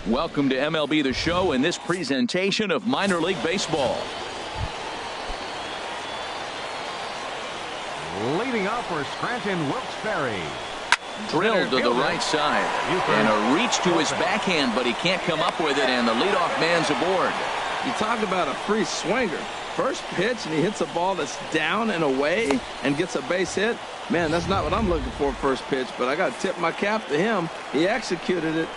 Welcome to MLB The Show in this presentation of minor league baseball. Leading off for Scranton, Wilkes-Barre. Drilled to the right side. And a reach to his backhand, but he can't come up with it, and the leadoff man's aboard. You talk about a free swinger. First pitch, and he hits a ball that's down and away and gets a base hit. Man, that's not what I'm looking for first pitch, but I got to tip my cap to him. He executed it.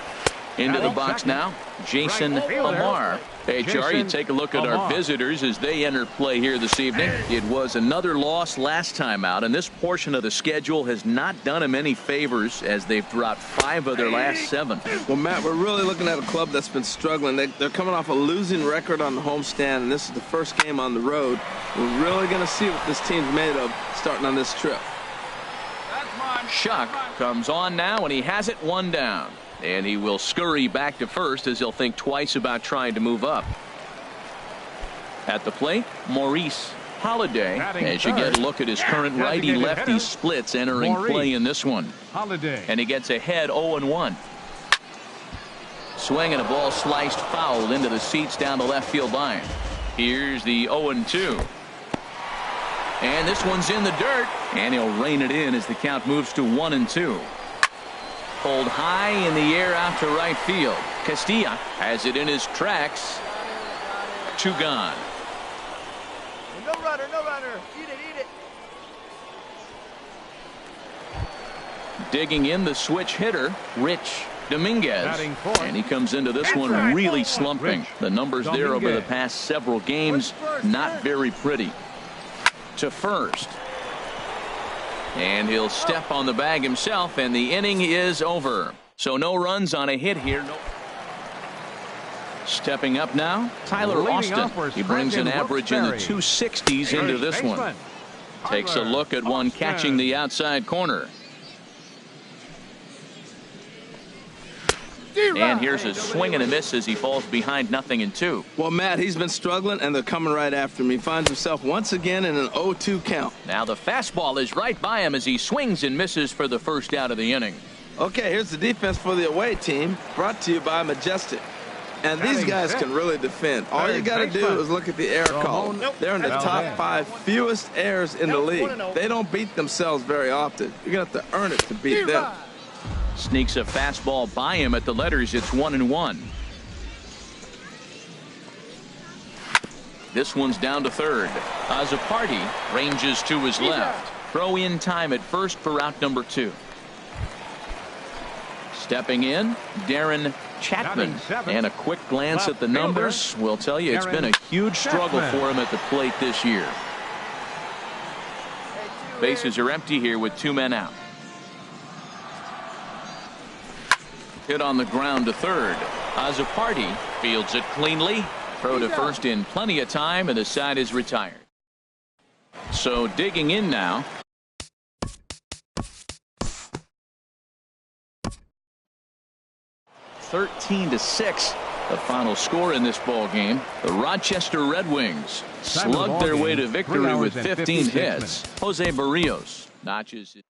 Into the box now, Jason Amar. Hey, Char, you take a look at our visitors as they enter play here this evening. It was another loss last time out, and this portion of the schedule has not done them any favors as they've dropped 5 of their last 7. Well, Matt, we're really looking at a club that's been struggling. They're coming off a losing record on the homestand, and this is the first game on the road. We're really going to see what this team's made of starting on this trip. Shuck comes on now, and he has it 1 down. And he will scurry back to first as he'll think twice about trying to move up. At the plate, Maurice Holliday, as you get a look at his current righty-lefty splits entering play in this one. And he gets ahead 0-1. Swing and a ball sliced foul into the seats down the left field line. Here's the 0-2. And this one's in the dirt, and he'll rein it in as the count moves to 1-2. Pulled high in the air out to right field. Castilla has it in his tracks. 2 gone. No runner, no runner. Eat it, eat it. Digging in the switch hitter, Rich Dominguez. And he comes into this one really slumping. The numbers there over the past several games, not very pretty. To first. And he'll step on the bag himself, and the inning is over. So no runs on a hit here. Stepping up now, Tyler Austin. He brings an average in the 260s into this one. Takes a look at one catching the outside corner. And here's a swing and a miss as he falls behind 0-2. Well, Matt, he's been struggling, and they're coming right after him. He finds himself once again in an 0-2 count. Now the fastball is right by him as he swings and misses for the first out of the inning. Okay, here's the defense for the away team, brought to you by Majestic. And these guys can really defend. All you got to do is look at the error call. They're in the top 5 fewest errors in the league. They don't beat themselves very often. You're going to have to earn it to beat them. Sneaks a fastball by him at the letters. It's 1-1. This one's down to third. Azzopardi ranges to his left. Throw in time at first for out number 2. Stepping in, Darren Chapman. And a quick glance at the numbers will tell you it's been a huge struggle for him at the plate this year. Bases are empty here with 2 men out. Hit on the ground to third. Azzopardi fields it cleanly. Throw to first in plenty of time, and the side is retired. So digging in now. (13-6) the final score in this ball game. The Rochester Red Wings slugged their way to victory with 15 hits. Jose Barrios notches it.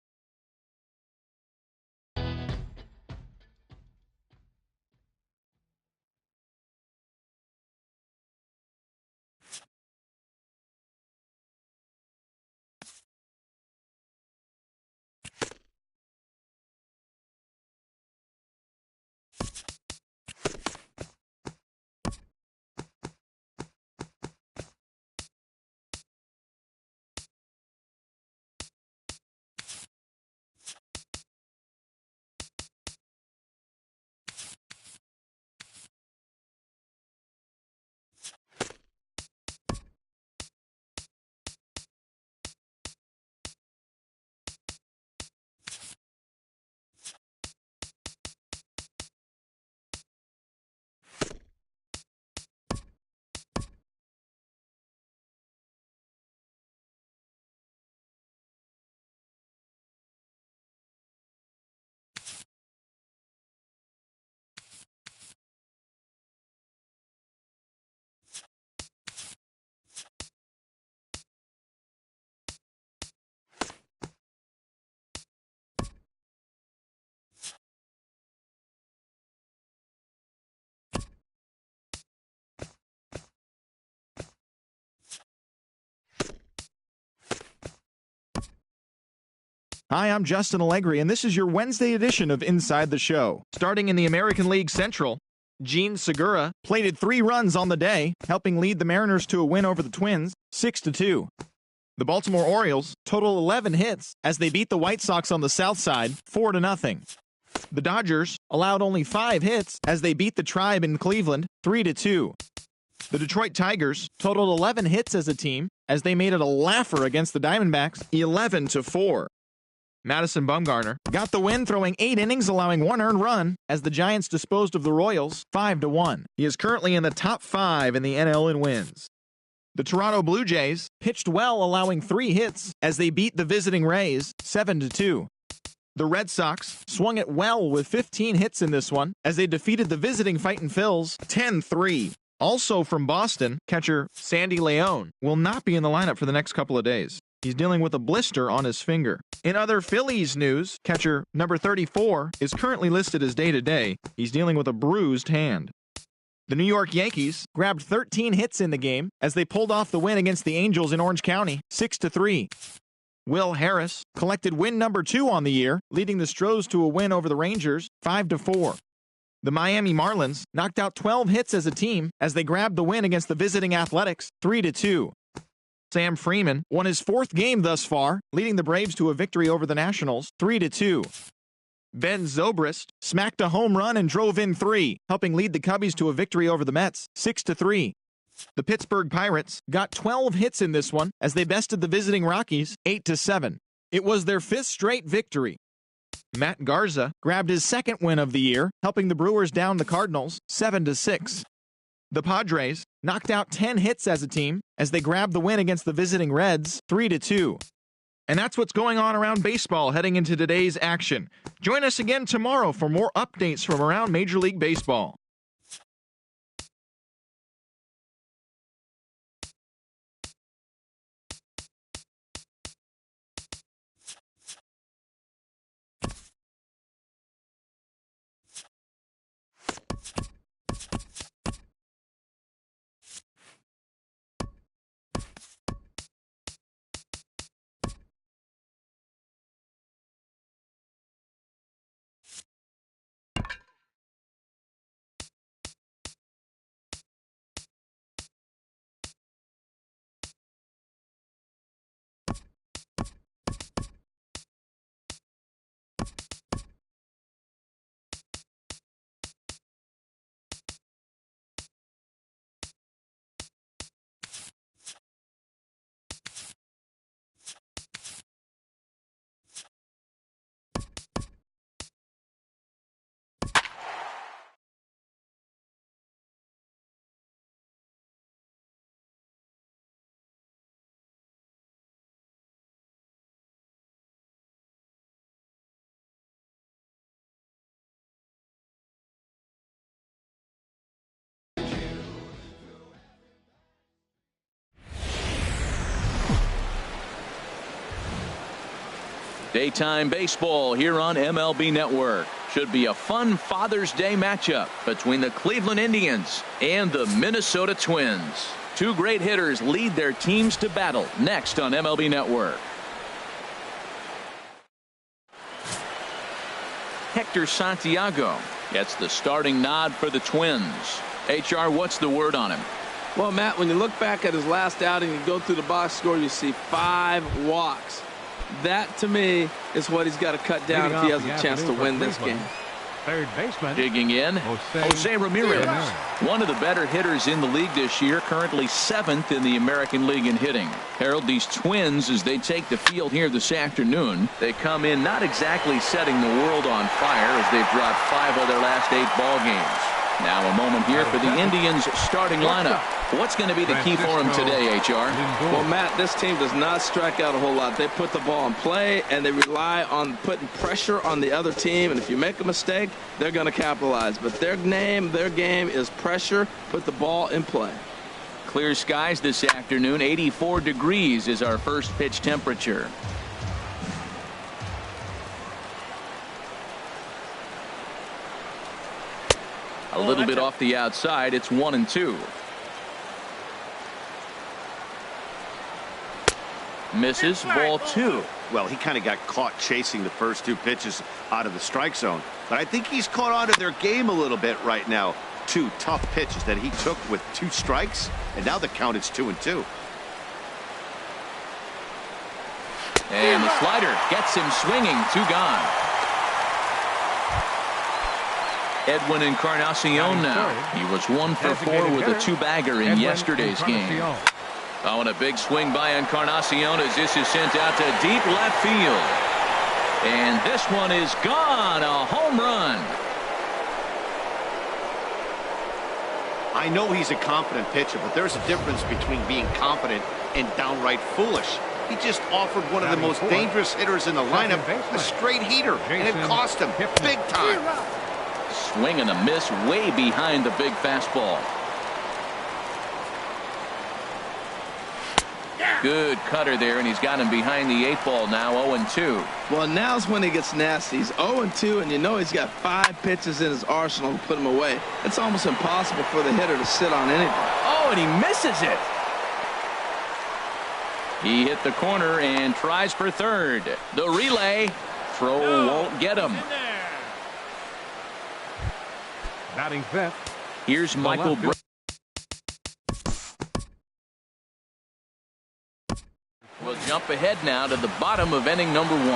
Hi, I'm Justin Allegri, and this is your Wednesday edition of Inside the Show. Starting in the American League Central, Gene Segura plated 3 runs on the day, helping lead the Mariners to a win over the Twins, 6-2. The Baltimore Orioles total 11 hits as they beat the White Sox on the south side, 4-0. The Dodgers allowed only 5 hits as they beat the Tribe in Cleveland, 3-2. The Detroit Tigers totaled 11 hits as a team as they made it a laugher against the Diamondbacks, 11-4. Madison Bumgarner got the win, throwing 8 innings, allowing 1 earned run as the Giants disposed of the Royals 5-1. He is currently in the top 5 in the NL in wins. The Toronto Blue Jays pitched well, allowing 3 hits as they beat the visiting Rays 7-2. The Red Sox swung it well with 15 hits in this one as they defeated the visiting Fightin' Phils 10-3. Also from Boston, catcher Sandy Leone will not be in the lineup for the next couple of days. He's dealing with a blister on his finger. In other Phillies news, catcher number 34 is currently listed as day-to-day. He's dealing with a bruised hand. The New York Yankees grabbed 13 hits in the game as they pulled off the win against the Angels in Orange County, 6-3. Will Harris collected win number 2 on the year, leading the Stros to a win over the Rangers, 5-4. The Miami Marlins knocked out 12 hits as a team as they grabbed the win against the visiting Athletics, 3-2. Sam Freeman won his 4th game thus far, leading the Braves to a victory over the Nationals, 3-2. Ben Zobrist smacked a home run and drove in 3, helping lead the Cubbies to a victory over the Mets, 6-3. The Pittsburgh Pirates got 12 hits in this one as they bested the visiting Rockies, 8-7. It was their 5th straight victory. Matt Garza grabbed his 2nd win of the year, helping the Brewers down the Cardinals, 7-6. The Padres knocked out 10 hits as a team as they grabbed the win against the visiting Reds, 3-2. And that's what's going on around baseball heading into today's action. Join us again tomorrow for more updates from around Major League Baseball. Daytime baseball here on MLB Network. Should be a fun Father's Day matchup between the Cleveland Indians and the Minnesota Twins. 2 great hitters lead their teams to battle next on MLB Network. Hector Santiago gets the starting nod for the Twins. HR, what's the word on him? Well, Matt, when you look back at his last outing and go through the box score, you see 5 walks. That, to me, is what he's got to cut down if he has a chance to win this game. Third baseman. Digging in, Jose Ramirez. One of the better hitters in the league this year, currently 7th in the American League in hitting. Harold, these Twins, as they take the field here this afternoon, they come in not exactly setting the world on fire as they've dropped 5 of their last 8 ball games. Now a moment here for the Indians starting lineup. What's going to be the key for them today, HR? Well, Matt, this team does not strike out a whole lot. They put the ball in play, and they rely on putting pressure on the other team. And if you make a mistake, they're going to capitalize. But their game is pressure, put the ball in play. Clear skies this afternoon. 84 degrees is our first pitch temperature. A little bit off the outside. It's 1-2. Misses, ball 2. Well, he kind of got caught chasing the first 2 pitches out of the strike zone. But I think he's caught on to their game a little bit right now. 2 tough pitches that he took with 2 strikes, and now the count is 2-2. And the slider gets him swinging. 2 gone. Edwin Encarnacion now. He was 1 for 4 with a 2-bagger in yesterday's game. Oh, and a big swing by Encarnacion as this is sent out to deep left field. And this one is gone. A home run. I know he's a confident pitcher, but there's a difference between being confident and downright foolish. He just offered one of the most dangerous hitters in the lineup a straight heater, and it cost him big time. Swing and a miss way behind the big fastball. Good cutter there, and he's got him behind the 8 ball now. 0-2. Well, now's when he gets nasty. He's 0-2, and you know he's got 5 pitches in his arsenal to put him away. It's almost impossible for the hitter to sit on anything. Oh, and he misses it. He hit the corner and tries for third. The relay. Throw won't get him. Batting 5th. Here's Michael Br. We'll jump ahead now to the bottom of inning number 1.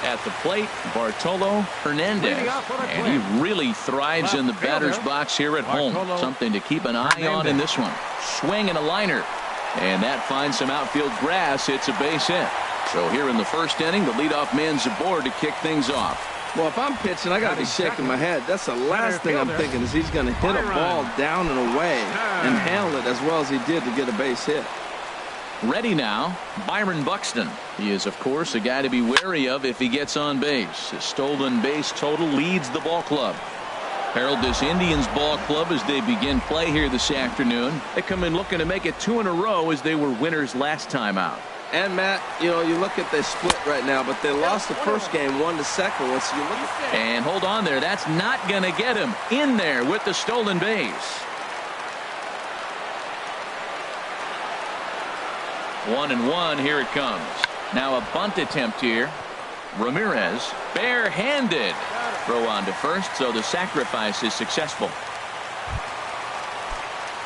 At the plate, Bartolo Hernandez. And he really thrives in the batter's box here at home. Something to keep an eye on in this one. Swing and a liner. And that finds some outfield grass. It's a base hit. So here in the first inning, the leadoff man's aboard to kick things off. Well, if I'm pitching, I got to be shaking my head. That's the last thing I'm thinking is he's going to hit a ball down and away and handle it as well as he did to get a base hit. Ready now, Byron Buxton. He is, of course, a guy to be wary of if he gets on base. His stolen base total leads the ball club. Herald this Indians ball club as they begin play here this afternoon. They come in looking to make it 2 in a row as they were winners last time out. And Matt, you know, you look at they split right now, but they lost the first game 1-2. So you look at and hold on there. That's not going to get him in there with the stolen base. 1-1. Here it comes. Now a bunt attempt here. Ramirez barehanded. Throw on to first, so the sacrifice is successful.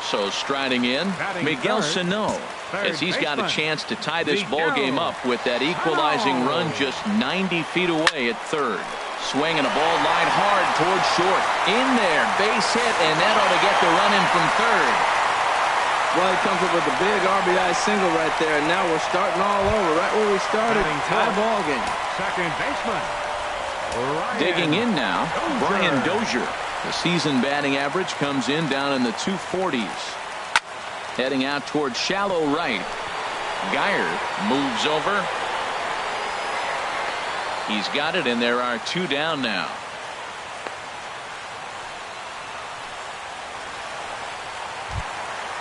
So striding in, Miguel Sano, as he's got a chance to tie this ball game up with that equalizing run just 90 feet away at third. Swing and a ball line hard towards short. In there, base hit, and that ought to get the run in from third. Well, he comes up with a big RBI single right there, and now we're starting all over, right where we started. Tie ball game. Second baseman. Digging in now, Brian Dozier. The season batting average comes in down in the 240s. Heading out towards shallow right. Geyer moves over. He's got it, and there are 2 down now.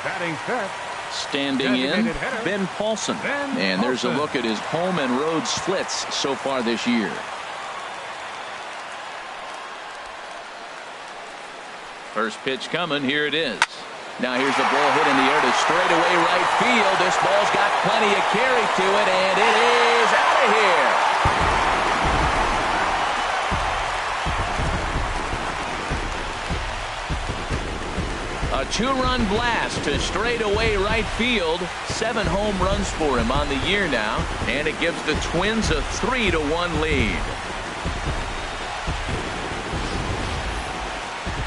Batting 5th. Standing in, Ben Paulson. And there's a look at his home and road splits so far this year. First pitch coming. Here it is. Now here's the ball hit in the air to straightaway right field. This ball's got plenty of carry to it, and it is out of here. A 2-run blast to straightaway right field. 7 home runs for him on the year now, and it gives the Twins a 3-1 lead.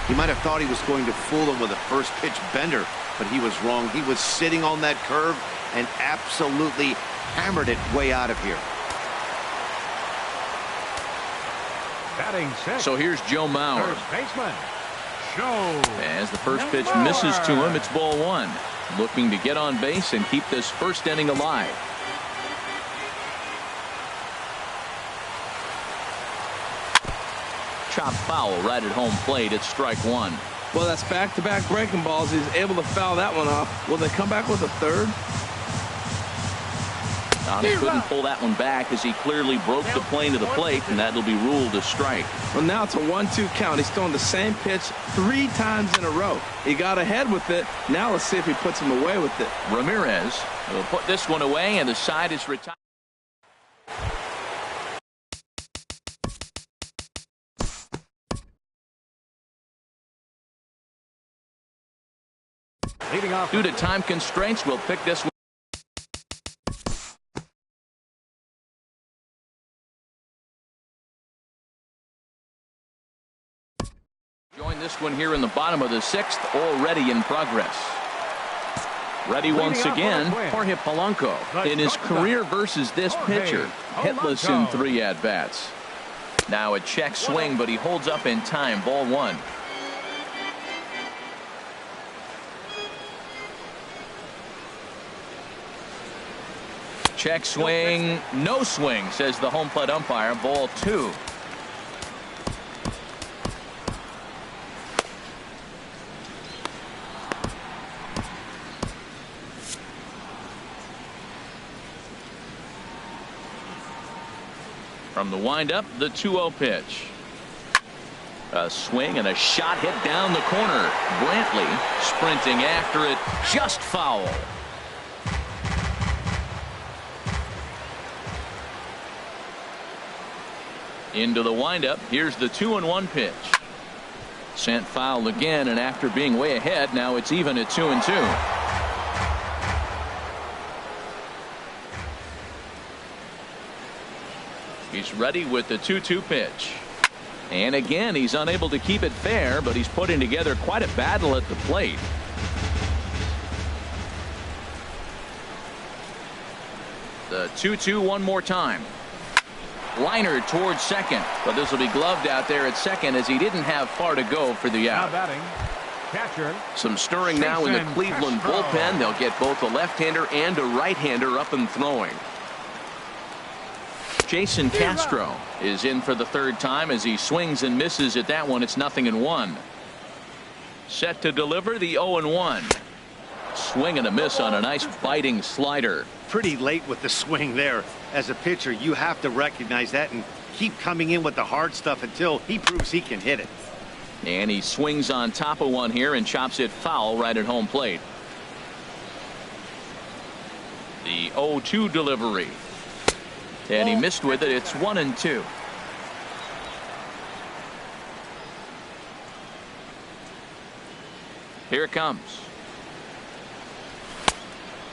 He might have thought he was going to fool him with a first pitch bender, but he was wrong. He was sitting on that curve and absolutely hammered it way out of here. Batting 6th. So here's Joe Mauer. First baseman. Joe. As the first pitch misses to him, it's ball 1. Looking to get on base and keep this first inning alive. Chopped foul right at home plate. It's strike 1. Well, that's back-to-back breaking balls. He's able to foul that one off. Will they come back with a third? He couldn't pull that one back as he clearly broke the plane to the plate, and that'll be ruled a strike. Well, now it's a 1-2 count. He's throwing the same pitch 3 times in a row. He got ahead with it. Now let's see if he puts him away with it. Ramirez will put this one away, and the side is retired. Leading off Due to time constraints, we'll pick this one. Join this one here in the bottom of the 6th, already in progress. Ready once again, Jorge Polanco in his career versus this pitcher, hitless in 3 at-bats. Now a check swing, but he holds up in time. Ball 1. Check swing, no swing, says the home plate umpire. Ball 2. From the windup, the 2-0 pitch. A swing and a shot hit down the corner. Brantley sprinting after it, just foul. Into the windup, here's the 2-1 pitch. Sent foul again, and after being way ahead, now it's even at 2-2. He's ready with the 2-2 pitch. And again, he's unable to keep it fair, but he's putting together quite a battle at the plate. The 2-2 one more time. Liner towards second, but this will be gloved out there at second as he didn't have far to go for the out. now batting. Catcher. Some stirring now in the Cleveland bullpen. They'll get both a left-hander and a right-hander up and throwing. Jason Castro is in for the 3rd time as he swings and misses at that one. It's 0-1. Set to deliver the 0-1. Swing and a miss on a nice biting slider. Pretty late with the swing there. As a pitcher, you have to recognize that and keep coming in with the hard stuff until he proves he can hit it. And he swings on top of one here and chops it foul right at home plate. The 0-2 delivery. And he missed with it. It's 1-2. Here it comes.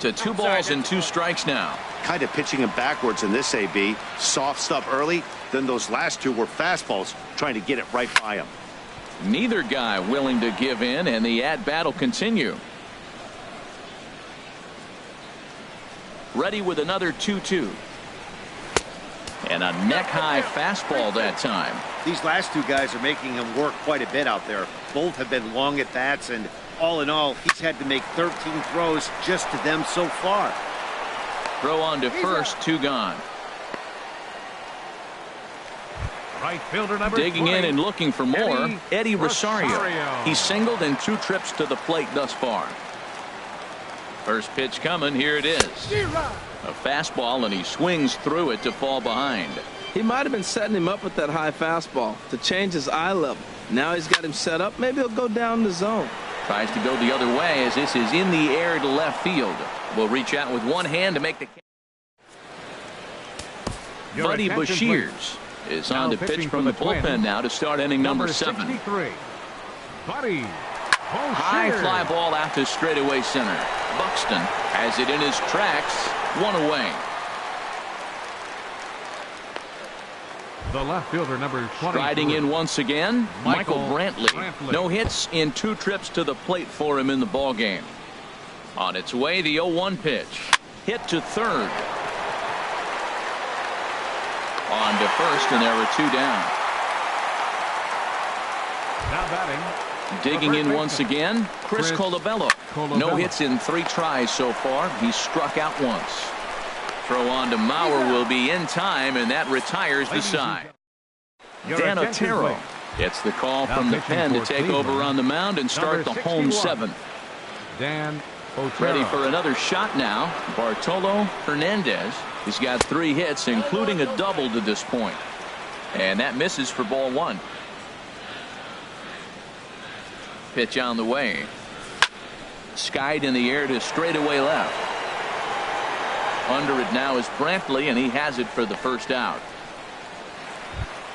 To 2 balls and 2 strikes now. Kind of pitching him backwards in this AB. Soft stuff early, then those last 2 were fastballs, trying to get it right by him. Neither guy willing to give in, and the at-bat will continue. Ready with another 2-2. And a neck-high fastball that time. These last 2 guys are making him work quite a bit out there. Both have been long at bats, and all in all, he's had to make 13 throws just to them so far. Throw on to first, 2 gone. Right fielder number Digging 20. in and looking for more, Eddie Rosario. Rosario. He's singled in 2 trips to the plate thus far. First pitch coming, here it is. A fastball, and he swings through it to fall behind. He might have been setting him up with that high fastball to change his eye level. Now he's got him set up. Maybe he'll go down the zone. Tries to go the other way as this is in the air to left field. Will reach out with one hand to make the catch. Buddy Bashirs is on to pitch from the bullpen now to start inning number 7. 63. Buddy. High fly ball out to straightaway center. Buxton has it in his tracks. 1 away. The left fielder number 20. Striding in once again, Michael Brantley. No hits in 2 trips to the plate for him in the ballgame. On its way, the 0-1 pitch. Hit to third. On to first, and there were 2 down. Now batting. Digging in once again, Chris Colabello. No hits in 3 tries so far. He's struck out once. Throw on to Mauer will be in time, and that retires the side. Dan Otero gets the call from the pen to take over on the mound and start the home 7th. Dan Ready for another shot now. Bartolo Hernandez. He's got 3 hits, including a double to this point. And that misses for ball 1. Pitch on the way. Skied in the air to straightaway left. Under it now is Brantley, and he has it for the first out.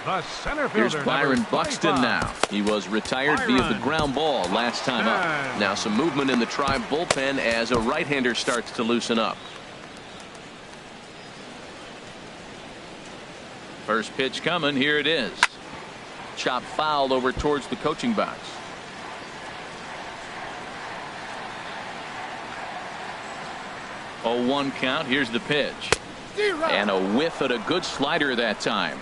The center fielder, here's Byron Buxton now. He was retired via the ground ball last time up. Now some movement in the Tribe bullpen as a right-hander starts to loosen up. First pitch coming. Here it is. Chop foul over towards the coaching box. Oh, 1 count. Here's the pitch. And a whiff at a good slider that time.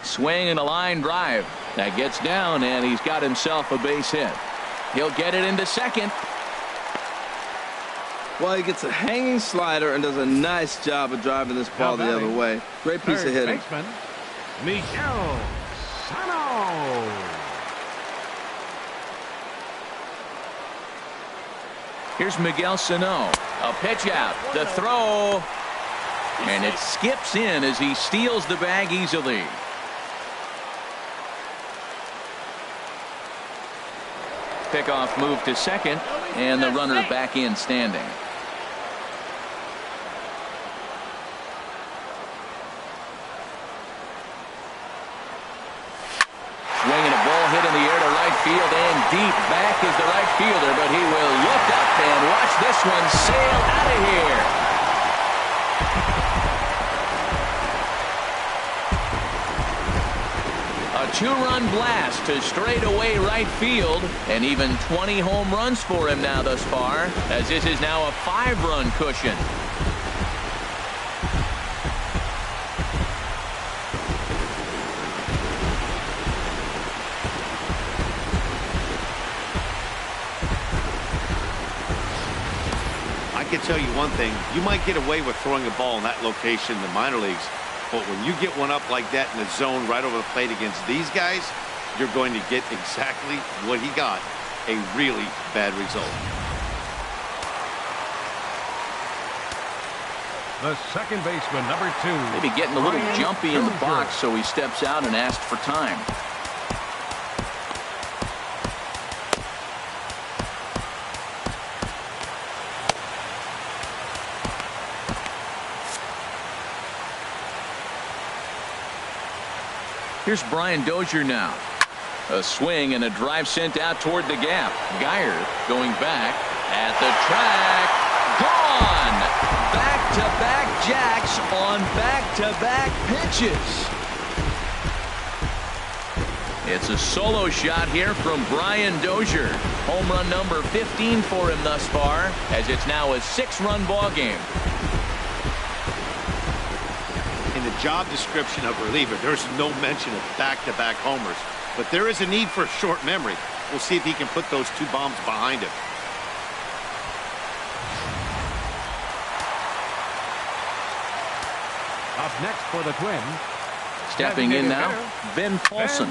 Swing and a line drive. That gets down, and he's got himself a base hit. He'll get it into second. Well, he gets a hanging slider and does a nice job of driving this ball the other way. Great piece of hitting. Baseman, Miguel Sano. Here's Miguel Sano. A pitch out. The throw. And it skips in as he steals the bag easily. Pickoff move to second, and the runner back in standing. Swinging a ball hit in the air to right field, and deep back is the right fielder, but he will look up and watch this one sail out of here. A 2-run blast to straightaway right field, and even 20 home runs for him now thus far, as this is now a 5-run cushion. I can tell you one thing. You might get away with throwing a ball in that location in the minor leagues. But when you get one up like that in the zone right over the plate against these guys, you're going to get exactly what he got, a really bad result. The second baseman, number 2. Maybe getting a little jumpy in the box, so he steps out and asks for time. Here's Brian Dozier now. A swing and a drive sent out toward the gap. Geyer going back at the track. Gone! Back-to-back jacks on back-to-back pitches. It's a solo shot here from Brian Dozier. Home run number 15 for him thus far, as it's now a 6-run ball game. In the job description of reliever, there's no mention of back-to-back homers. But there is a need for short memory. We'll see if he can put those 2 bombs behind him. Up next for the Twins. Stepping in now, Ben Paulson.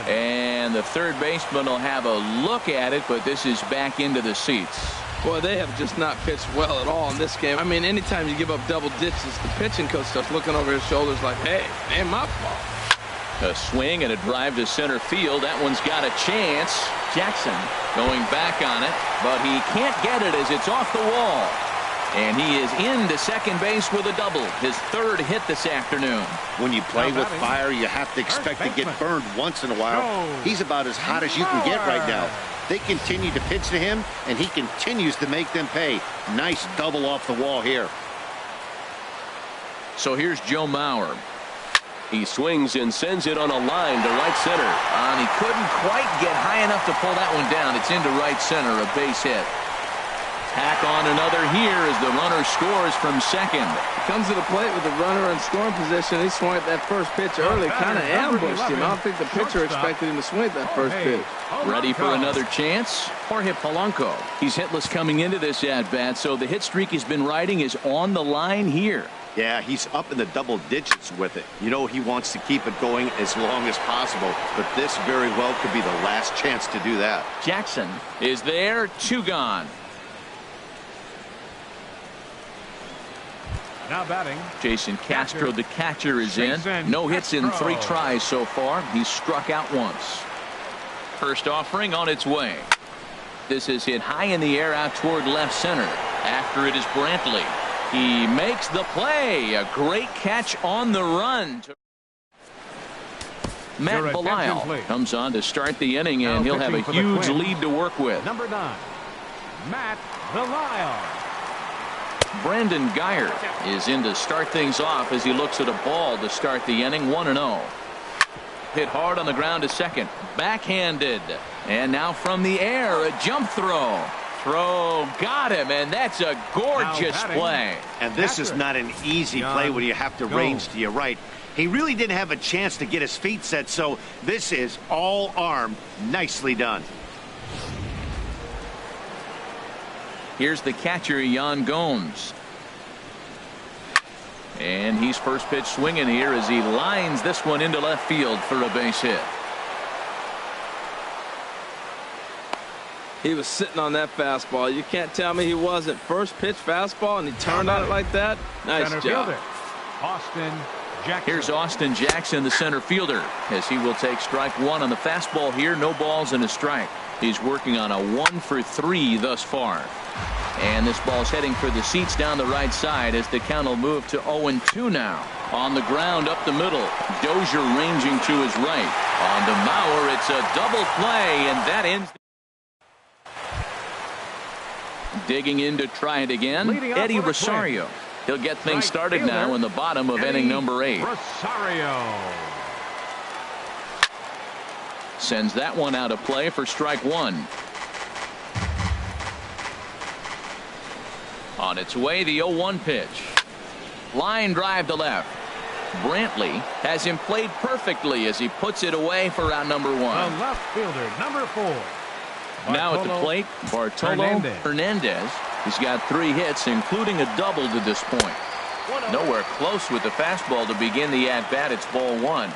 And the third baseman will have a look at it, but this is back into the seats. Boy, they have just not pitched well at all in this game. I mean, anytime you give up double digits, the pitching coach starts looking over his shoulders like, hey, ain't my fault. A swing and a drive to center field. That one's got a chance. Jackson going back on it, but he can't get it as it's off the wall. And he is into second base with a double, his 3rd hit this afternoon. When you play with fire, you have to expect to get burned once in a while. He's about as hot as you can get right now. They continue to pitch to him, and he continues to make them pay. Nice double off the wall here. So here's Joe Mauer. He swings and sends it on a line to right center. And he couldn't quite get high enough to pull that one down. It's into right center, a base hit. Tack on another here as the runner scores from second. He comes to the plate with the runner in scoring position. He swung at that first pitch early, kind of ambushed him. I don't think the pitcher expected him to swing at that first pitch. Ready for another chance? Jorge Polanco. He's hitless coming into this at-bat, so the hit streak he's been riding is on the line here. Yeah, he's up in the double digits with it. You know, he wants to keep it going as long as possible, but this very well could be the last chance to do that. Jackson is there, 2 gone. Now batting. Jason Castro, the catcher, is in. No hits in 3 tries so far. He's struck out once. First offering on its way. This is hit high in the air out toward left center. After it is Brantley. He makes the play. A great catch on the run. Matt Belisle comes on to start the inning, and he'll have a huge lead to work with. Number 9, Matt Belisle. Brandon Geyer is in to start things off as he looks at a ball to start the inning. 1-0. Hit hard on the ground to second. Backhanded. And now from the air, a jump throw. Got him, and that's a gorgeous play. And this is not an easy play when you have to range to your right. He really didn't have a chance to get his feet set, so this is all arm. Nicely done. Here's the catcher, Yan Gomes. And he's first pitch swinging here as he lines this one into left field for a base hit. He was sitting on that fastball. You can't tell me he wasn't. First pitch fastball, and he turned on it like that. Nice job. Austin Jackson. Here's Austin Jackson, the center fielder, as he will take strike 1 on the fastball here. No balls and a strike. He's working on a 1 for 3 thus far. And this ball's heading for the seats down the right side as the count will move to 0-2 now. On the ground up the middle. Dozier ranging to his right. On to Mauer. It's a double play, and that ends. Digging in to try it again, Eddie Rosario. He'll get things started now in the bottom of inning number 8. Rosario sends that one out of play for strike 1. On its way, the 0-1 pitch. Line drive to left. Brantley has him played perfectly as he puts it away for out number 1. The left fielder, number 4. Now at the plate, Bartolo Hernandez. He's got 3 hits, including a double to this point. Nowhere close with the fastball to begin the at-bat. It's ball 1.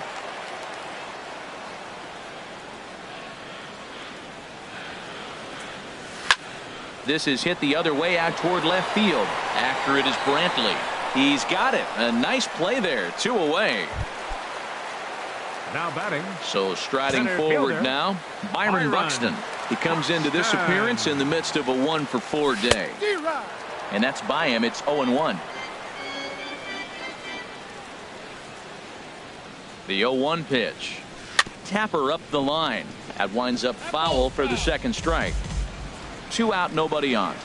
This is hit the other way out toward left field. After it is Brantley. He's got it. A nice play there. 2 away. Now batting. So striding forward now, Byron Buxton. He comes into this appearance in the midst of a 1 for 4 day. And that's by him. It's 0-1. The 0-1 pitch. Tapper up the line. That winds up foul for the second strike. 2 out, nobody on.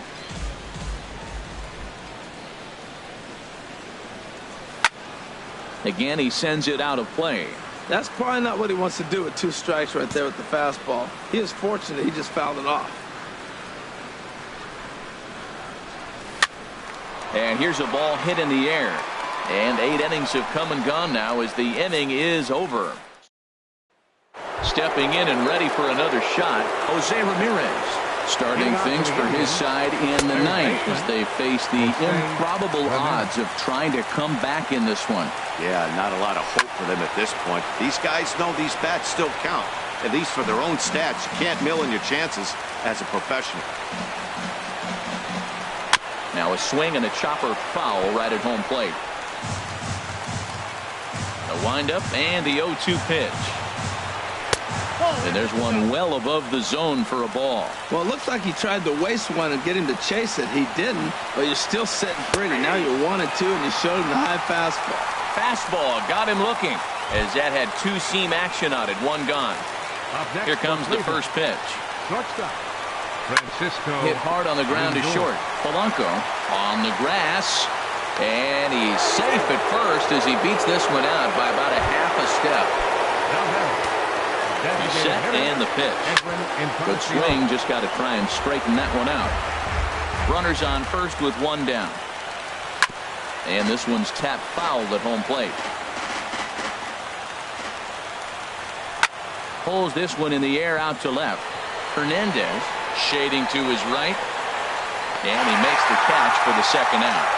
Again, he sends it out of play. That's probably not what he wants to do with 2 strikes right there with the fastball. He is fortunate he just fouled it off. And here's a ball hit in the air. And 8 innings have come and gone now as the inning is over. Stepping in and ready for another shot, Jose Ramirez. Starting things for his side in the 9th as they face the improbable odds of trying to come back in this one. Yeah, not a lot of hope for them at this point. These guys know these bats still count, at least for their own stats. You can't mill in your chances as a professional. Now a swing and a chopper foul right at home plate. A windup and the 0-2 pitch. And there's one well above the zone for a ball. Well, it looks like he tried to waste one and get him to chase it. He didn't, but you're still sitting pretty. Now you're 1-2, and you showed him the high fastball. Fastball got him looking as that had 2-seam action on it. 1 gone. Here comes the first pitch. Francisco hit hard on the ground to short. Polanco on the grass, and he's safe at first as he beats this one out by about a half a step. He's set and the pitch. Good swing, just got to try and straighten that one out. Runners on first with 1 down. And this one's tapped fouled at home plate. Pulls this one in the air out to left. Hernandez shading to his right. And he makes the catch for the second out.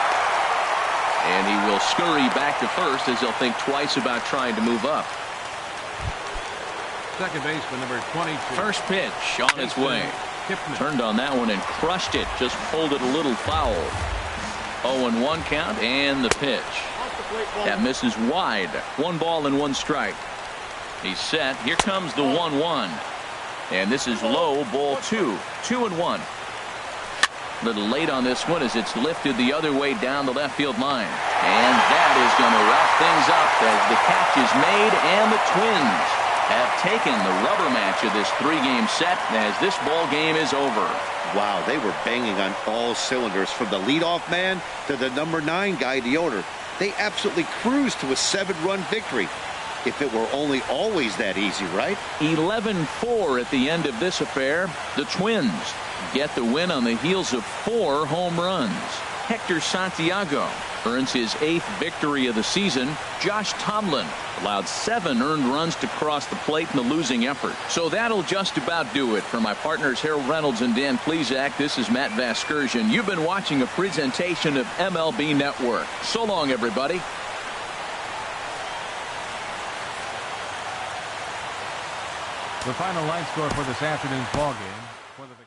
And he will scurry back to first as he'll think twice about trying to move up. Second baseman, number 22. First pitch on its way. Turned on that one and crushed it. Just folded a little foul. 0-1 count and the pitch. That misses wide. 1 ball and 1 strike. He's set. Here comes the 1-1. And this is low, ball 2. 2-1. A little late on this one as it's lifted the other way down the left field line. And that is going to wrap things up as the catch is made, and the Twins have taken the rubber match of this 3-game set as this ball game is over. Wow, they were banging on all cylinders from the leadoff man to the number 9 guy in the order. They absolutely cruised to a 7-run victory. If it were only always that easy, right? 11-4 at the end of this affair. The Twins get the win on the heels of 4 home runs. Hector Santiago earns his 8th victory of the season. Josh Tomlin allowed 7 earned runs to cross the plate in the losing effort. So that'll just about do it. For my partners Harold Reynolds and Dan Plesac, this is Matt Vasgersian. You've been watching a presentation of MLB Network. So long, everybody. The final line score for this afternoon's ball game. For the victorious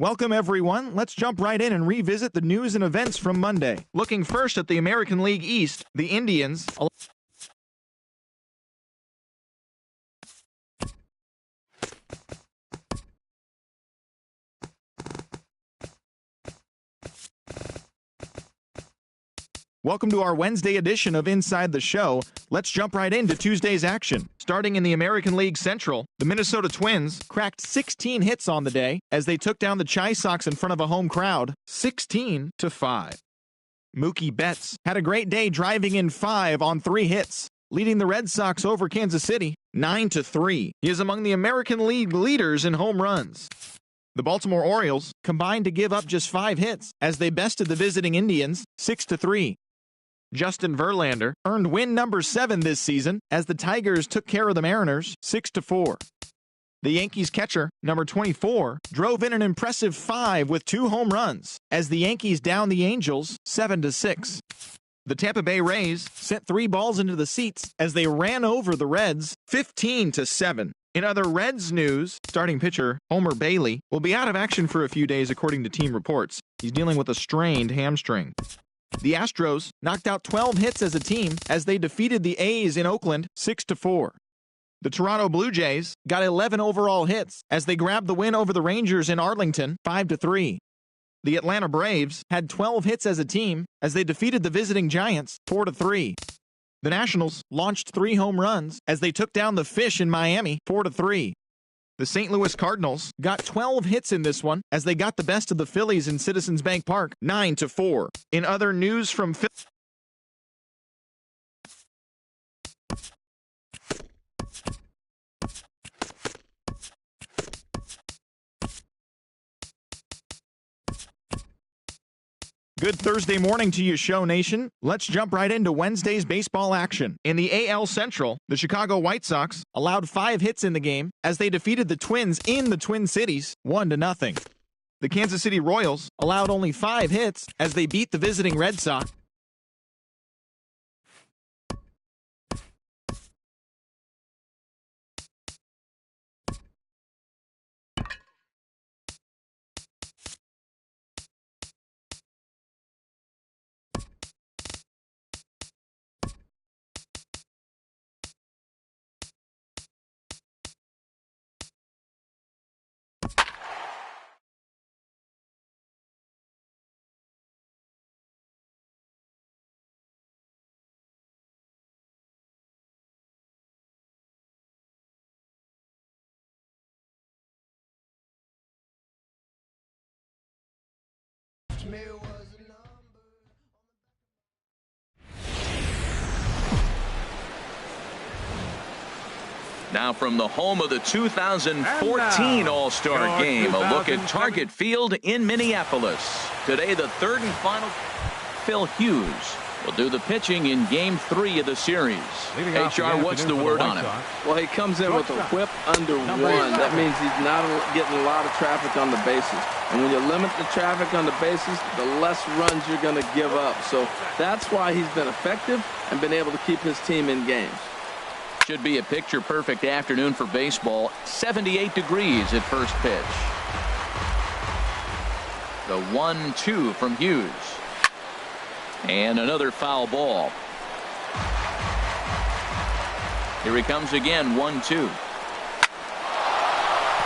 Welcome, everyone. Let's jump right in and revisit the news and events from Monday. Looking first at the American League East, the Indians. Welcome to our Wednesday edition of Inside the Show. Let's jump right into Tuesday's action. Starting in the American League Central, the Minnesota Twins cracked 16 hits on the day as they took down the Chi Sox in front of a home crowd, 16-5. Mookie Betts had a great day driving in 5 on 3 hits, leading the Red Sox over Kansas City, 9-3. He is among the American League leaders in home runs. The Baltimore Orioles combined to give up just 5 hits as they bested the visiting Indians, 6-3. Justin Verlander earned win number 7 this season as the Tigers took care of the Mariners 6-4. The Yankees catcher, number 24, drove in an impressive 5 with 2 home runs as the Yankees downed the Angels 7-6. The Tampa Bay Rays sent 3 balls into the seats as they ran over the Reds 15-7. In other Reds news, starting pitcher Homer Bailey will be out of action for a few days according to team reports. He's dealing with a strained hamstring. The Astros knocked out 12 hits as a team as they defeated the A's in Oakland 6-4. The Toronto Blue Jays got 11 overall hits as they grabbed the win over the Rangers in Arlington 5-3. The Atlanta Braves had 12 hits as a team as they defeated the visiting Giants 4-3. The Nationals launched 3 home runs as they took down the Fish in Miami 4-3. The St. Louis Cardinals got 12 hits in this one as they got the best of the Phillies in Citizens Bank Park 9-4. In other news from Good Thursday morning to you, Show Nation. Let's jump right into Wednesday's baseball action. In the AL Central, the Chicago White Sox allowed 5 hits in the game as they defeated the Twins in the Twin Cities 1-0. The Kansas City Royals allowed only 5 hits as they beat the visiting Red Sox. Now from the home of the 2014 All-Star Game, a look at Target Field in Minneapolis. Today, the third and final. Phil Hughes will do the pitching in Game 3 of the series. HR, what's the word on him? Well, he comes in with a whip under 1. That means he's not getting a lot of traffic on the bases. And when you limit the traffic on the bases, the less runs you're going to give up. So that's why he's been effective and been able to keep his team in games. Should be a picture-perfect afternoon for baseball. 78 degrees at first pitch. The 1-2 from Hughes. And another foul ball. Here he comes again, 1-2.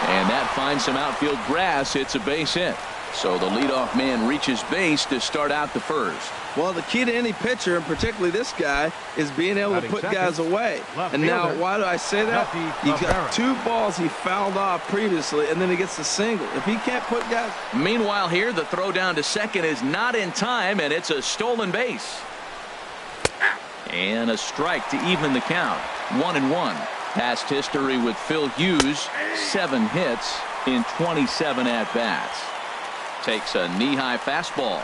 And that finds some outfield grass. It's a base hit. So the leadoff man reaches base to start out the first. Well, the key to any pitcher, and particularly this guy, is being able to put guys away. And now, why do I say that? He's got 2 balls he fouled off previously, and then he gets a single. If he can't put guys... Meanwhile here, the throw down to second is not in time, and it's a stolen base. And a strike to even the count. 1-1. Past history with Phil Hughes, 7 hits in 27 at-bats. Takes a knee-high fastball.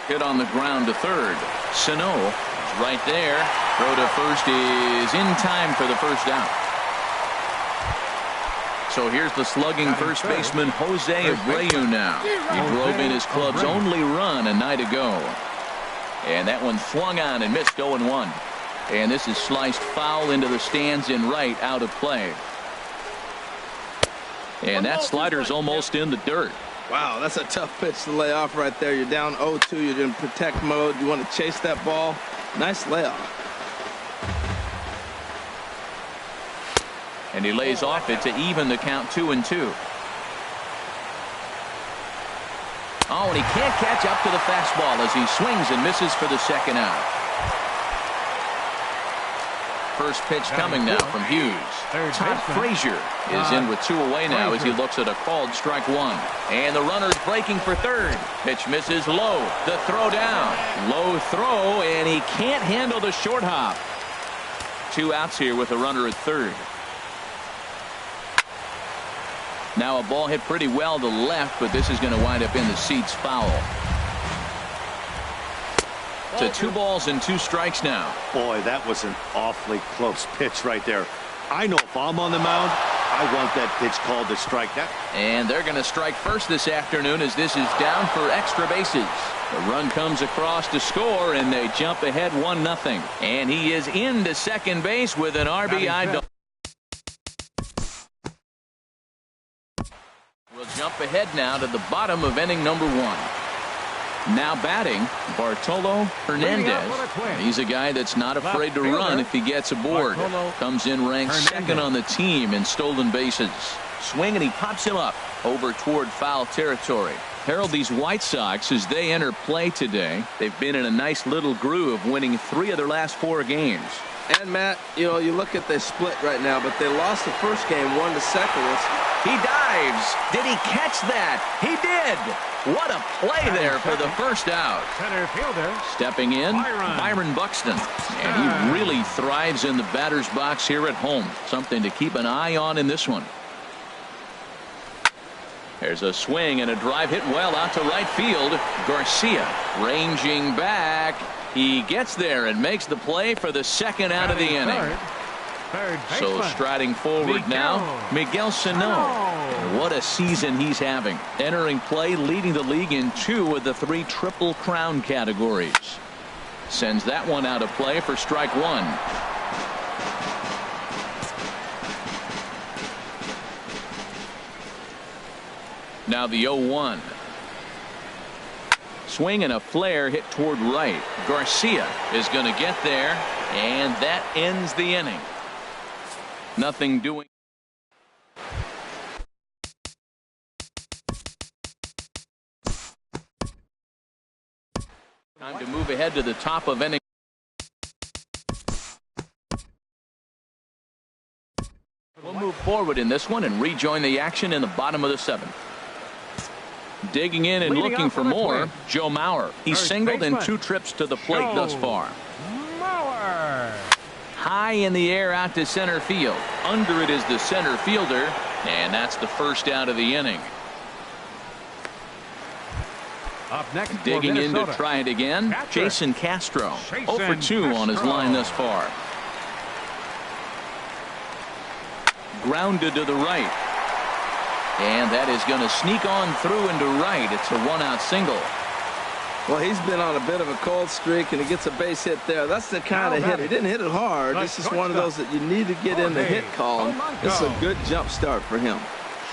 Hit on the ground to third. Sano is right there. Throw to first is in time for the first out. So here's the slugging first baseman Jose Abreu now. He drove in his club's only run a night ago. And that one swung on and missed 0-1. And this is sliced foul into the stands in right, out of play. And that slider's almost in the dirt. Wow, that's a tough pitch to lay off right there. You're down 0-2. You're in protect mode. You want to chase that ball. Nice layoff. And he lays off it to even the count 2-2. Oh, and he can't catch up to the fastball as he swings and misses for the second out. First pitch coming now from Hughes. Todd Frazier is in with 2 away now as he looks at a called strike 1. And the runner's breaking for third. Pitch misses low. The throw down. Low throw, and he can't handle the short hop. 2 outs here with a runner at third. Now a ball hit pretty well to left, but this is going to wind up in the seats foul. To 2 balls and 2 strikes now. Boy, that was an awfully close pitch right there. I know if I'm on the mound, I want that pitch called to strike. That. And they're going to strike first this afternoon as this is down for extra bases. The run comes across to score, and they jump ahead 1-0. And he is into second base with an RBI double. We'll jump ahead now to the bottom of inning number 1. Now batting, Bartolo Hernandez. He's a guy that's not afraid to run if he gets aboard. Comes in ranked second on the team in stolen bases. Swing, and he pops him up over toward foul territory. Harold, these White Sox, as they enter play today, they've been in a nice little groove, winning 3 of their last 4 games. And Matt, you know, you look at the split right now, but they lost the first game 1-2. He dives. Did he catch that? He did. What a play there for the first out. Center fielder. Stepping in, Byron Buxton. And he really thrives in the batter's box here at home. Something to keep an eye on in this one. There's a swing and a drive hit well out to right field. Garcia ranging back. He gets there and makes the play for the second out of the inning. So striding forward now, Miguel Sano. What a season he's having. Entering play, leading the league in 2 of the 3 Triple Crown categories. Sends that one out of play for strike 1. Now the 0-1. Swing and a flare hit toward right. Garcia is going to get there, and that ends the inning. Nothing doing. Time to move ahead to the top of inning. We'll move forward in this one and rejoin the action in the bottom of the 7th. Digging in and looking for more, Joe Mauer. He's singled in 2 trips to the plate thus far. High in the air out to center field. Under it is the center fielder, and that's the first out of the inning. Up next, digging in to try it again, Jason Castro. 0 for 2 on his line thus far. Grounded to the right. And that is going to sneak on through into right. It's a 1-out single. Well, he's been on a bit of a cold streak, and he gets a base hit there. That's the kind of hit. He didn't hit it hard. This is one of those that you need to get in the hit column. It's a good jump start for him.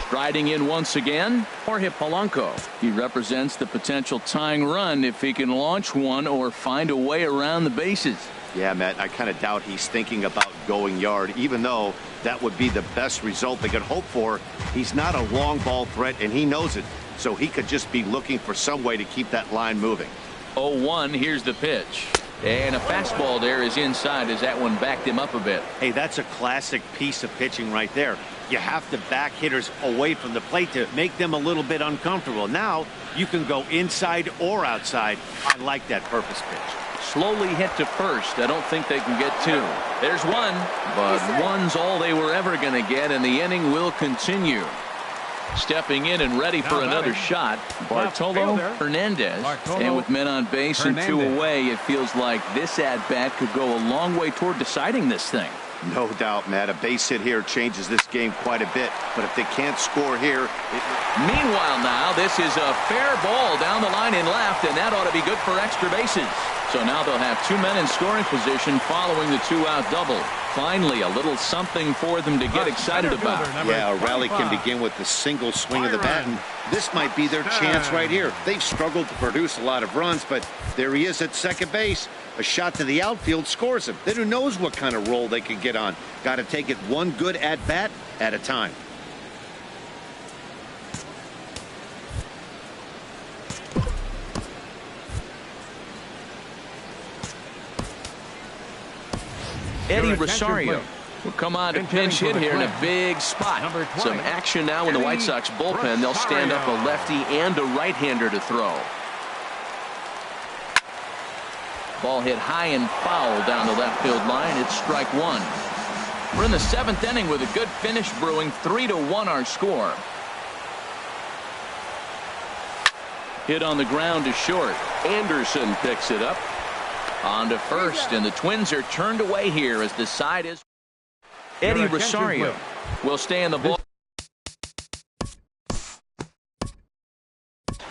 Striding in once again, Jorge Polanco. He represents the potential tying run if he can launch one or find a way around the bases. Yeah, Matt, I kind of doubt he's thinking about going yard, even though that would be the best result they could hope for. He's not a long ball threat, and he knows it. So he could just be looking for some way to keep that line moving. 0-1, here's the pitch. And a fastball there is inside as that one backed him up a bit. Hey, that's a classic piece of pitching right there. You have to back hitters away from the plate to make them a little bit uncomfortable. Now you can go inside or outside. I like that purpose pitch. Slowly hit to first. I don't think they can get 2. There's 1, but 1's all they were ever going to get, and the inning will continue. Stepping in and ready for another shot, Bartolo Hernandez. And with men on base and 2 away, it feels like this at-bat could go a long way toward deciding this thing. No doubt, Matt. A base hit here changes this game quite a bit. But if they can't score here... Meanwhile now, this is a fair ball down the line in left, and that ought to be good for extra bases. So now they'll have 2 men in scoring position following the 2-out double. Finally, a little something for them to get excited about. Yeah, a rally can begin with the single swing of the bat, and this might be their chance right here. They've struggled to produce a lot of runs, but there he is at second base. A shot to the outfield scores him. Then who knows what kind of roll they could get on. Got to take it one good at-bat at a time. Eddie Rosario will come on to pinch hit here in a big spot. Some action now in the White Sox bullpen. They'll stand up a lefty and a right-hander to throw. Ball hit high and foul down the left field line. It's strike one. We're in the 7th inning with a good finish brewing. 3-1 our score. Hit on the ground to short. Anderson picks it up. On to first, and the Twins are turned away here as the side is. Eddie Rosario will stay in the ball.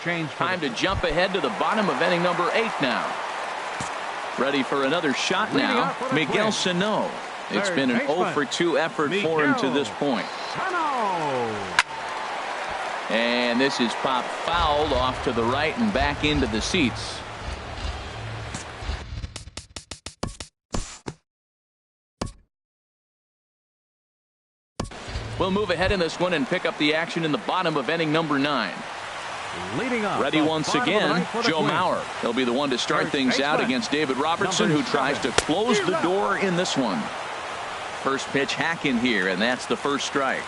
Time to jump ahead to the bottom of inning number 8 now. Ready for another shot now. Miguel Sano. It's been an 0 for 2 effort for him to this point. And this is popped fouled off to the right and back into the seats. We'll move ahead in this one and pick up the action in the bottom of inning number 9. Leading off, ready once again, Joe Mauer. He'll be the one to start things out against David Robertson, who tries to close the door in this one. First pitch hack in here, and that's the first strike.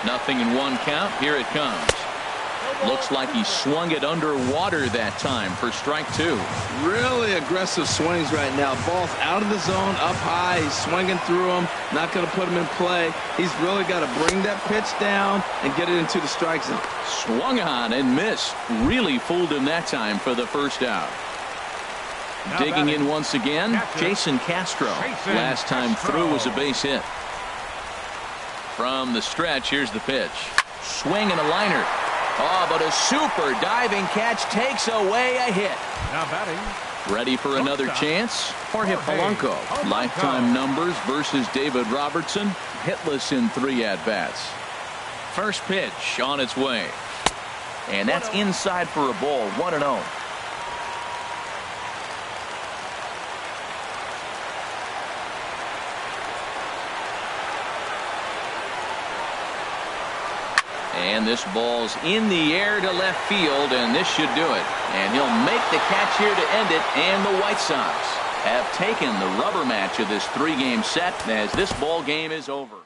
Nothing in 1 count. Here it comes. Looks like he swung it underwater that time for strike 2. Really aggressive swings right now. Ball's out of the zone, up high. He's swinging through them. Not going to put him in play. He's really got to bring that pitch down and get it into the strike zone. Swung on and missed. Really fooled him that time for the first out. Digging in once again, Jason Castro. Last time through was a base hit. From the stretch, here's the pitch. Swing and a liner. Oh, but a super diving catch takes away a hit. Now batting. Ready for another chance? Jorge Polanco. Lifetime numbers versus David Robertson. Hitless in 3 at-bats. First pitch on its way. And that's inside for a ball. 1-0. And this ball's in the air to left field, and this should do it. And he'll make the catch here to end it, and the White Sox have taken the rubber match of this 3-game set as this ball game is over.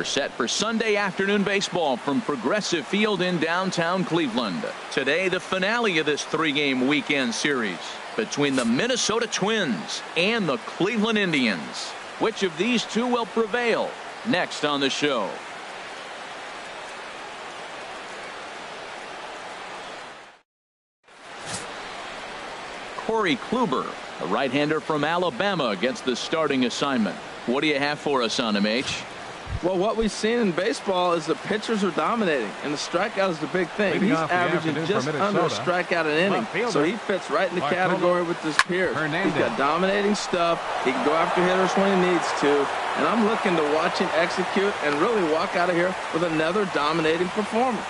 We're set for Sunday afternoon baseball from Progressive Field in downtown Cleveland. Today, the finale of this 3-game weekend series between the Minnesota Twins and the Cleveland Indians. Which of these two will prevail? Next on the show. Corey Kluber, a right-hander from Alabama, gets the starting assignment. What do you have for us on him, H? Well, what we've seen in baseball is the pitchers are dominating, and the strikeout is the big thing. He's averaging just under a strikeout an inning, so he fits right in the category with his peers. He's got dominating stuff. He can go after hitters when he needs to, and I'm looking to watch him execute and really walk out of here with another dominating performance.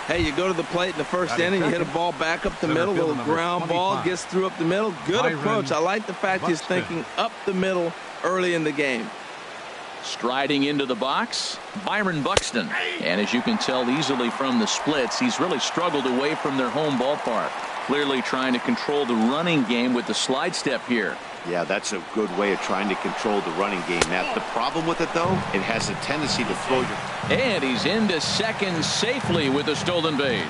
Hey, you go to the plate in the first inning, you hit a ball back up the middle, little ground ball, gets through up the middle. Good approach. I like the fact he's thinking up the middle early in the game. Striding into the box, Byron Buxton. And as you can tell easily from the splits, he's really struggled away from their home ballpark. Clearly trying to control the running game with the slide step here. Yeah, that's a good way of trying to control the running game, Matt. The problem with it, though, it has a tendency to throw your... And he's into second safely with a stolen base.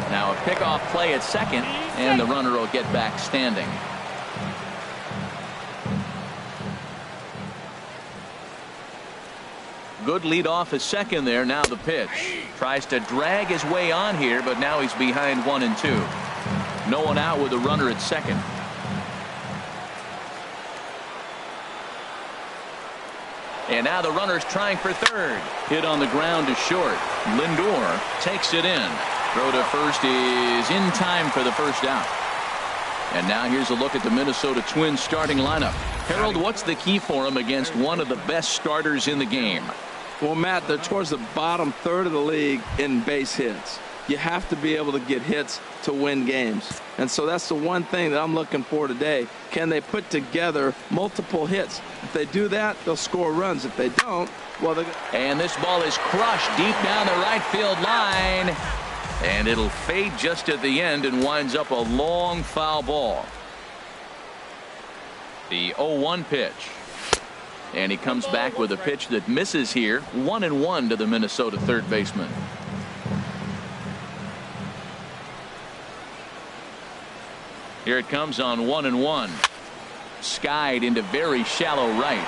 Now a pickoff play at second, and the runner will get back standing. Good lead off at second there. Now the pitch. Tries to drag his way on here, but now he's behind 1 and 2. No one out with a runner at second. And now the runner's trying for third. Hit on the ground to short. Lindor takes it in. Throw to first is in time for the first out. And now here's a look at the Minnesota Twins starting lineup. Harold, what's the key for him against one of the best starters in the game? Well, Matt, they're towards the bottom third of the league in base hits. You have to be able to get hits to win games. And so that's the one thing that I'm looking for today. Can they put together multiple hits? If they do that, they'll score runs. If they don't, well, they're... And this ball is crushed deep down the right field line. And it'll fade just at the end and winds up a long foul ball. The 0-1 pitch. And he comes back with a pitch that misses here. 1-1 to the Minnesota third baseman. Here it comes on 1-1. Skied into very shallow right.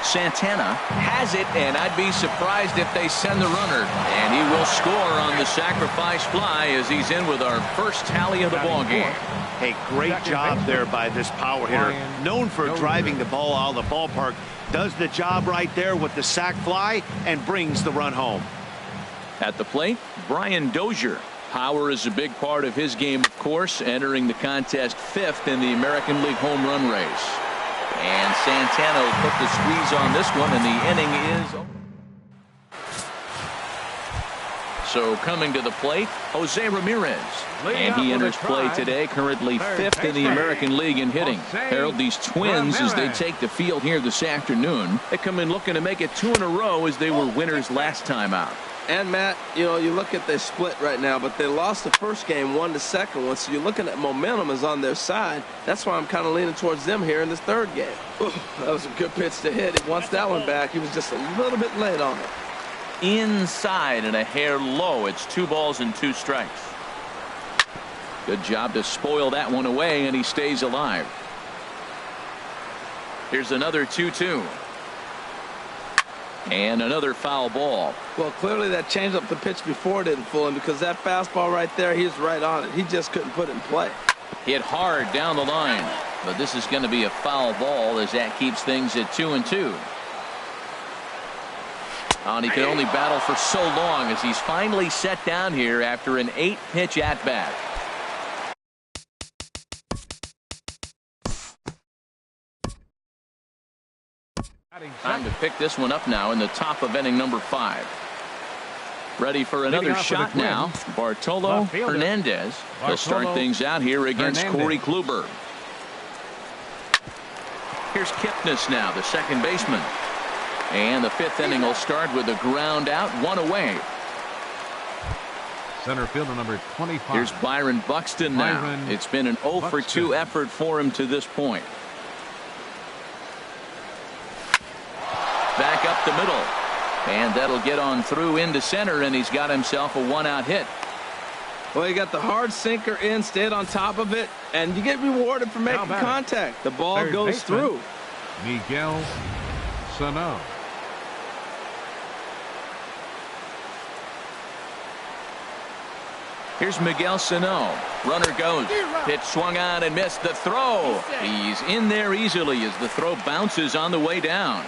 Santana has it, and I'd be surprised if they send the runner. And he will score on the sacrifice fly as he's in with our first tally of the ball game. Hey, great job there by this power hitter. Known for driving the ball out of the ballpark. Does the job right there with the sac fly and brings the run home. At the plate, Brian Dozier. Power is a big part of his game, of course, entering the contest 5th in the American League home run race. And Santana will put the squeeze on this one, and the inning is over. So coming to the plate, Jose Ramirez. And he enters play today, currently 5th in the American League in hitting. Harold, these Twins, as they take the field here this afternoon, they come in looking to make it 2 in a row as they were winners last time out. And, Matt, you know, you look at they split right now, but they lost the first game 1 to second one, so you're looking at momentum is on their side. That's why I'm kind of leaning towards them here in this third game. Ooh, that was a good pitch to hit. He wants that one back. He was just a little bit late on it. Inside and a hair low. It's 2 balls and 2 strikes. Good job to spoil that one away, and he stays alive. Here's another 2-2. And another foul ball. Well, clearly that changed up the pitch before didn't fool him, because that fastball right there, he's right on it. He just couldn't put it in play. Hit hard down the line. But this is going to be a foul ball as that keeps things at 2-2. And he can only battle for so long as he's finally set down here after an 8-pitch at-bat. Time to pick this one up now in the top of inning number 5. Ready for another shot now. Bartolo Hernandez will start things out here against Corey Kluber. Here's Kipnis now, the second baseman. And the 5th inning will start with a ground out, 1 away. Center fielder number 25. Here's Byron Buxton now. It's been an 0 for 2 effort for him to this point. Back up the middle. And that'll get on through into center, and he's got himself a 1-out hit. Well, you got the hard sinker in, stayed on top of it, and you get rewarded for making contact. The ball goes through. Miguel Sano. Here's Miguel Sano. Runner goes. Pitch swung on and missed. The throw. He's in there easily as the throw bounces on the way down.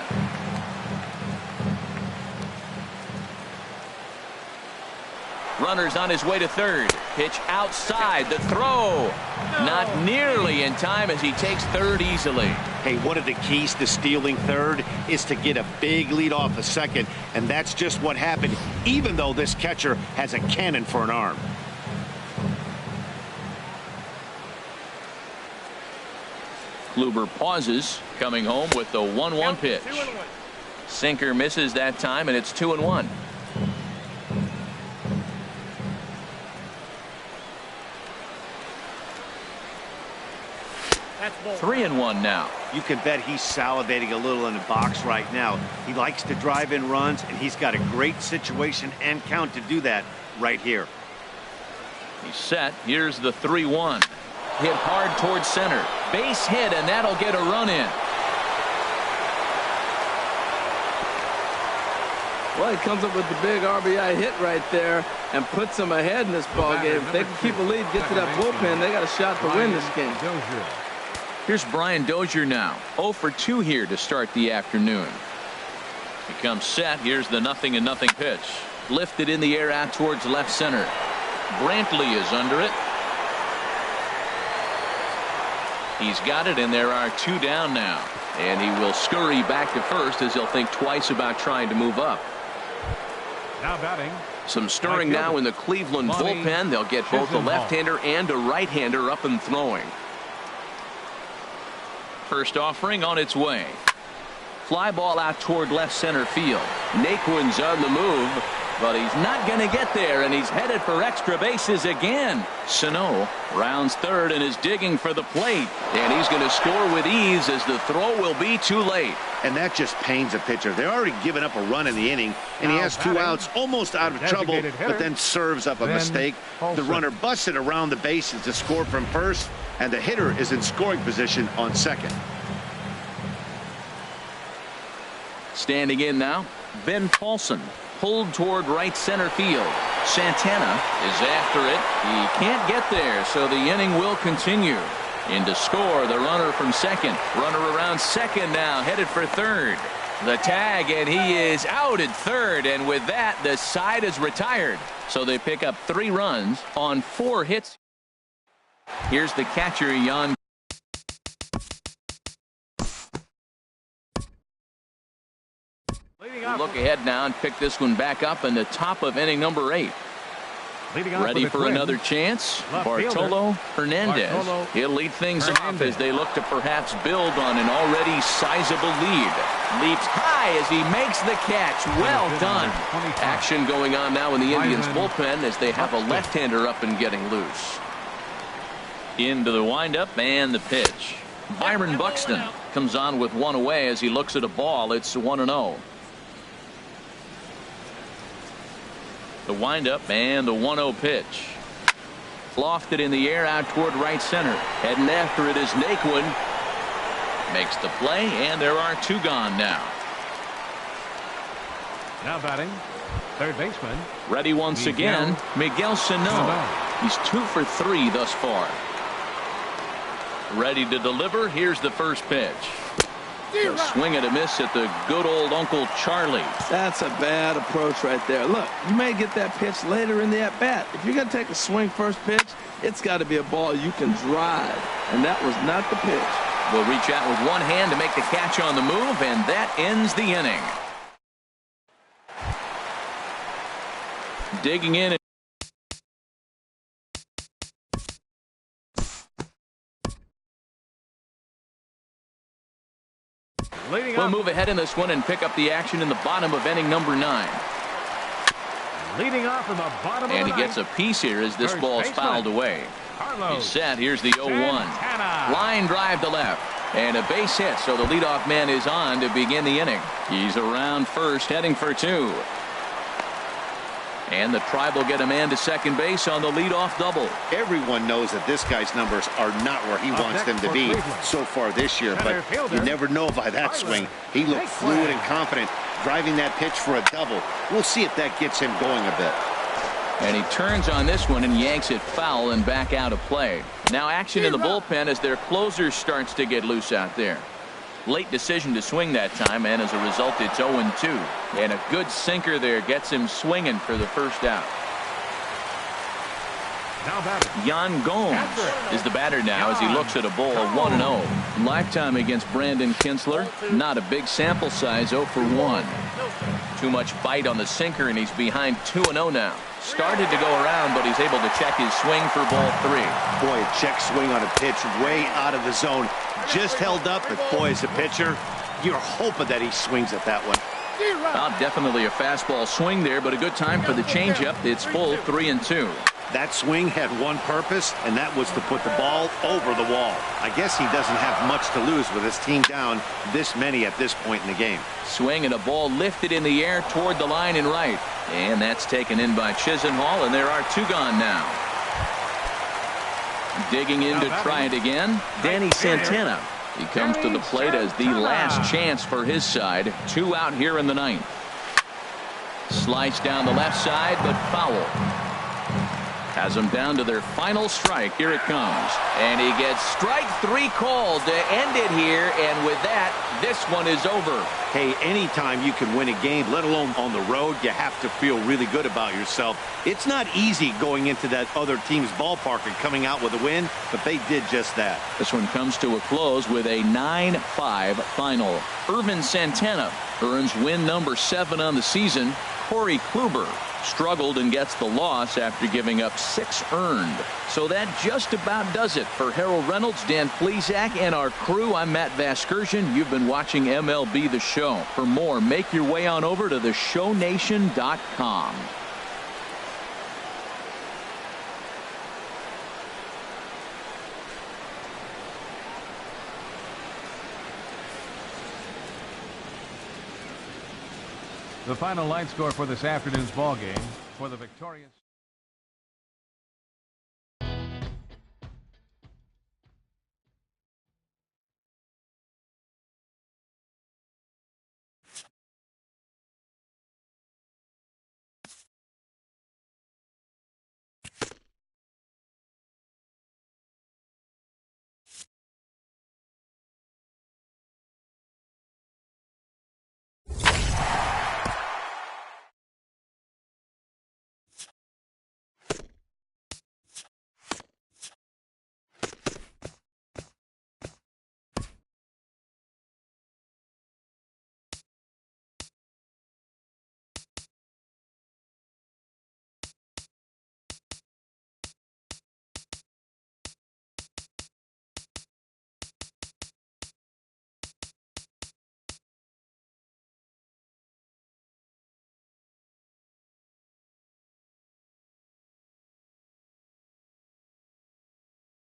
Runner's on his way to third. Pitch outside. The throw. Not nearly in time as he takes third easily. Hey, one of the keys to stealing third is to get a big lead off a second, and that's just what happened, even though this catcher has a cannon for an arm. Kluber pauses, coming home with the 1-1 pitch. Sinker misses that time, and it's 2-1. 3-1 now. You can bet he's salivating a little in the box right now. He likes to drive in runs, and he's got a great situation and count to do that right here. He's set. Here's the 3-1. Hit hard towards center. Base hit, and that'll get a run in. Well, he comes up with the big RBI hit right there and puts them ahead in this ball game. If they can keep a lead, get to that bullpen, they got a shot to win this game. Here's Brian Dozier now. 0 for 2 here to start the afternoon. He comes set. Here's the 0-0 pitch. Lifted in the air out towards left center. Brantley is under it. He's got it, and there are 2 down now. And he will scurry back to first as he'll think twice about trying to move up. Now batting. Some stirring now in the Cleveland bullpen. They'll get both a left-hander and a right-hander up and throwing. First offering on its way. Fly ball out toward left center field. Naquin's on the move, but he's not going to get there, and he's headed for extra bases again. Sano rounds third and is digging for the plate, and he's going to score with ease as the throw will be too late. And that just pains a pitcher. They're already given up a run in the inning, and he has 2 outs, almost out of trouble, but then serves up a mistake. The runner busted around the bases to score from first, and the hitter is in scoring position on second. Standing in now, Ben Paulson. Pulled toward right center field. Santana is after it. He can't get there, so the inning will continue. In to score, the runner from second. Runner around second now, headed for third. The tag, and he is out at third, and with that, the side is retired. So they pick up 3 runs on 4 hits. Here's the catcher, Jan. Look ahead now and pick this one back up in the top of inning number 8. Ready for another chance. Bartolo Hernandez. He'll lead things off as they look to perhaps build on an already sizable lead. Leaps high as he makes the catch. Well done. Action going on now in the Indians bullpen as they have a left-hander up and getting loose. Into the windup and the pitch. Byron Buxton comes on with 1 away as he looks at a ball. It's 1-0. The windup and the 1-0 pitch. Lofted in the air out toward right center. Heading after it is Naquin. Makes the play, and there are 2 gone now. Now batting, third baseman. Ready once again, Miguel Sano. He's 2 for 3 thus far. Ready to deliver. Here's the first pitch. A swing and a miss at the good old Uncle Charlie. That's a bad approach right there. Look, you may get that pitch later in the at-bat. If you're going to take a swing first pitch, it's got to be a ball you can drive. And that was not the pitch. Will reach out with one hand to make the catch on the move, and that ends the inning. Digging in. We'll move ahead in this one and pick up the action in the bottom of inning number 9. Leading off in the bottom And of he the gets a piece here as this ball is fouled away. He's set. Here's the 0-1. Line drive to left. And a base hit, so the leadoff man is on to begin the inning. He's around first, heading for 2. And the Tribe will get a man to second base on the leadoff double. Everyone knows that this guy's numbers are not where he wants them to be so far this year, but you never know by that swing. He looked fluid and confident, driving that pitch for a double. We'll see if that gets him going a bit. And he turns on this one and yanks it foul and back out of play. Now action in the bullpen as their closer starts to get loose out there. Late decision to swing that time, and as a result it's 0-2. And a good sinker there gets him swinging for the first out. Yan Gomes is the batter now as he looks at a ball of 1-0. Lifetime against Brandon Kinsler. Not a big sample size, 0 for 1. Too much bite on the sinker, and he's behind 2-0 now. Started to go around, but he's able to check his swing for ball 3. Boy, a check swing on a pitch way out of the zone. Just held up, but boy, as a pitcher, you're hoping that he swings at that one. Definitely a fastball swing there, but a good time for the changeup. It's full 3-2. That swing had one purpose, and that was to put the ball over the wall. I guess he doesn't have much to lose with his team down this many at this point in the game. Swing and a ball lifted in the air toward the line and right. And that's taken in by Chisenhall, and there are 2 gone now. Digging in to try it again, Danny Santana. He comes to the plate as the last chance for his side. 2 out here in the 9th. Slice down the left side, but foul. Has them down to their final strike. Here it comes. And he gets strike 3 called to end it here. And with that, this one is over. Hey, anytime you can win a game, let alone on the road, you have to feel really good about yourself. It's not easy going into that other team's ballpark and coming out with a win, but they did just that. This one comes to a close with a 9-5 final. Irvin Santana earns win number 7 on the season. Corey Kluber struggled and gets the loss after giving up 6 earned. So that just about does it for Harold Reynolds, Dan Plesac, and our crew. I'm Matt Vasgersian. You've been watching MLB The Show. For more, make your way on over to theshownation.com. The final line score for this afternoon's ball game for the victorious